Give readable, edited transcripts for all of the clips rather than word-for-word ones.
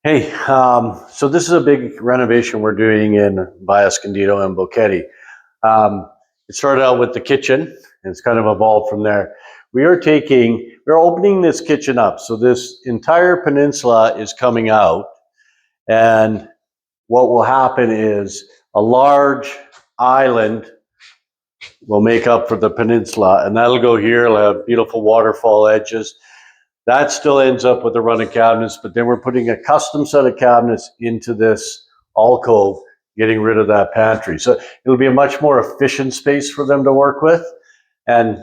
Hey, so this is a big renovation we're doing in Baia Escondido and Boquete. It started out with the kitchen, and it's kind of evolved from there. We're opening this kitchen up. So this entire peninsula is coming out, and what will happen is a large island will make up for the peninsula, and that'll go here. It'll have beautiful waterfall edges. That still ends up with a run of cabinets, but then we're putting a custom set of cabinets into this alcove, getting rid of that pantry. So it'll be a much more efficient space for them to work with, and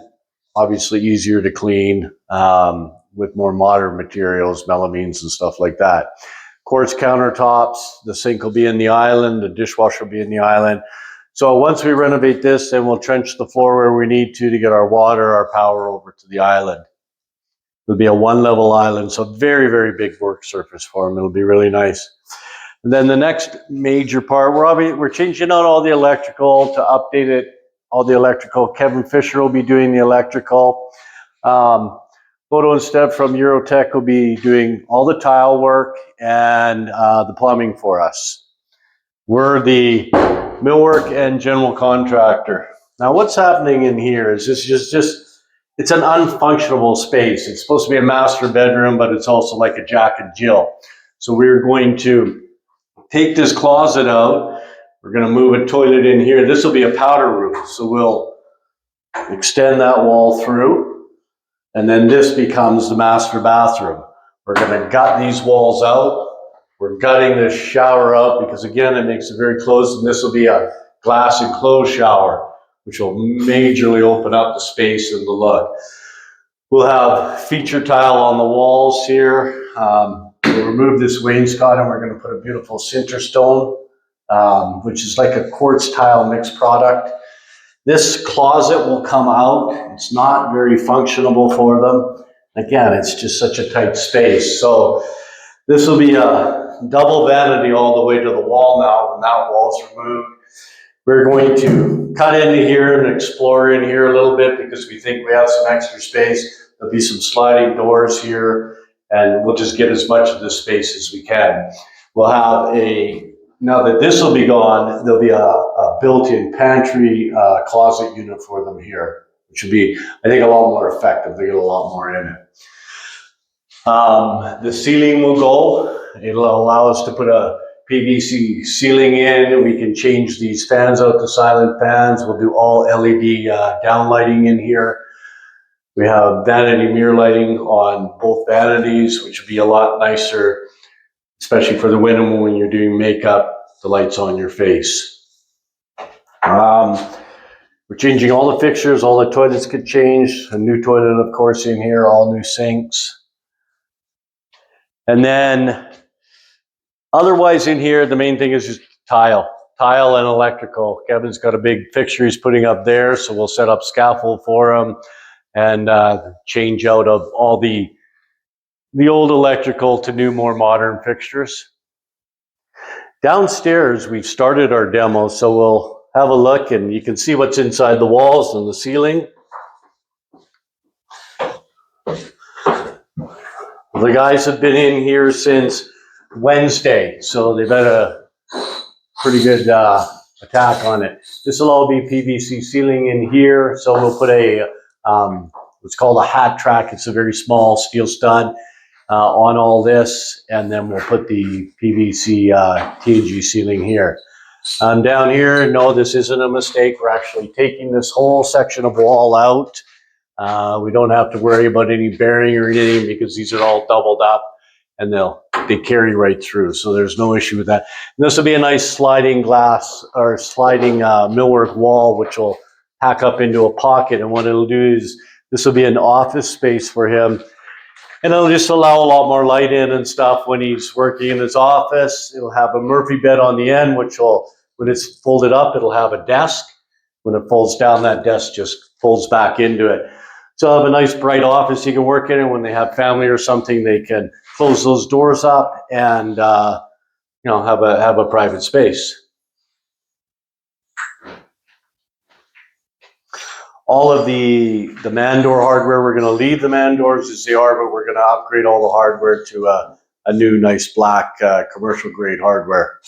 obviously easier to clean with more modern materials, melamines and stuff like that. Quartz countertops, the sink will be in the island, the dishwasher will be in the island. So once we renovate this, then we'll trench the floor where we need to get our water, our power over to the island. It'll be a one-level island, so very, very big work surface for them. It'll be really nice. And then the next major part, we're changing out all the electrical to update it, all the electrical. Kevin Fisher will be doing the electrical. Photo and Step from Eurotech will be doing all the tile work and the plumbing for us. We're the millwork and general contractor. Now what's happening in here is this is just it's an unfunctional space. It's supposed to be a master bedroom, but it's also like a Jack and Jill. So we're going to take this closet out. We're going to move a toilet in here. This will be a powder room. So we'll extend that wall through, and then this becomes the master bathroom. We're going to gut these walls out. We're gutting this shower out because, again, it makes it very close, and this will be a glass enclosed shower, which will majorly open up the space and the look. We'll have feature tile on the walls here. We'll remove this wainscot, and we're going to put a beautiful sinter stone, which is like a quartz tile mixed product. This closet will come out. It's not very functional for them. Again, it's just such a tight space. So this will be a double vanity all the way to the wall now when that wall's removed. We're going to cut into here and explore in here a little bit because we think we have some extra space. There'll be some sliding doors here, and we'll just get as much of this space as we can. We'll have now that this will be gone, there'll be a built-in pantry closet unit for them here, which will be, I think, a lot more effective. They get a lot more in it. The ceiling will go. It'll allow us to put a PVC ceiling in, and we can change these fans out to silent fans. We'll do all LED downlighting in here. We have vanity mirror lighting on both vanities, which would be a lot nicer, especially for the winter when you're doing makeup, the lights on your face. We're changing all the fixtures, all the toilets get changed. A new toilet, of course, in here, all new sinks. And then otherwise in here, the main thing is just tile and electrical. Kevin's got a big fixture he's putting up there, so we'll set up scaffold for him and change out of all the old electrical to new, more modern fixtures. Downstairs, we've started our demo, so we'll have a look and you can see what's inside the walls and the ceiling. The guys have been in here since Wednesday, so they've had a pretty good attack on it. This will all be PVC ceiling in here, so we'll put a what's called a hat track. It's a very small steel stud on all this, and then we'll put the PVC TNG ceiling here. Down here, no, this isn't a mistake. We're actually taking this whole section of wall out. We don't have to worry about any bearing or anything because these are all doubled up and they carry right through. So there's no issue with that. And this will be a nice sliding glass or sliding millwork wall, which will hack up into a pocket. And what it'll do is this will be an office space for him. And it'll just allow a lot more light in and stuff when he's working in his office. It'll have a Murphy bed on the end, which will, when it's folded up, it'll have a desk. When it folds down, that desk just folds back into it. So I'll have a nice bright office you can work in, and when they have family or something, they can close those doors up and have a private space. All of the man door hardware, we're going to leave the man doors as they are, but we're going to upgrade all the hardware to a new nice black commercial grade hardware.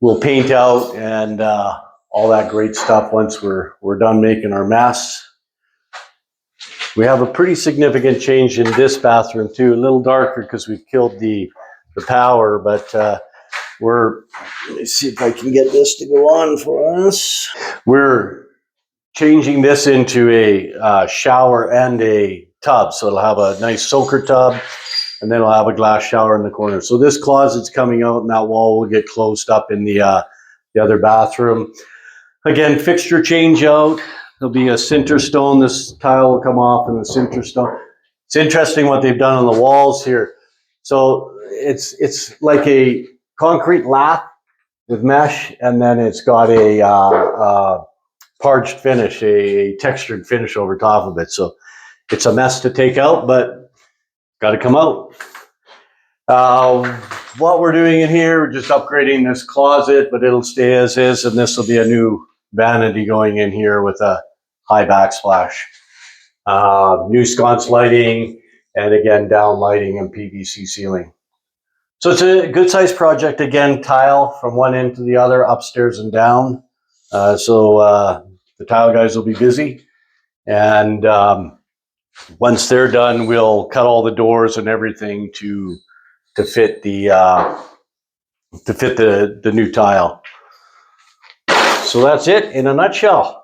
We'll paint out and all that great stuff once we're done making our mess. We have a pretty significant change in this bathroom too, a little darker because we've killed the power, but let me see if I can get this to go on for us. We're changing this into a shower and a tub. So it'll have a nice soaker tub, and then it'll have a glass shower in the corner. So this closet's coming out, and that wall will get closed up in the other bathroom. Again, fixture change out. There'll be a sinter stone. This tile will come off and the sinter stone. It's interesting what they've done on the walls here. So it's like a concrete lap with mesh, and then it's got a parged finish, a textured finish over top of it. So it's a mess to take out, but got to come out. What we're doing in here, we're just upgrading this closet, but it'll stay as is, and this will be a new vanity going in here with a high backsplash. New sconce lighting, and again, down lighting and PVC ceiling. So it's a good sized project. Again, tile from one end to the other, upstairs and down. So the tile guys will be busy. And once they're done, we'll cut all the doors and everything to fit the new tile. So that's it in a nutshell.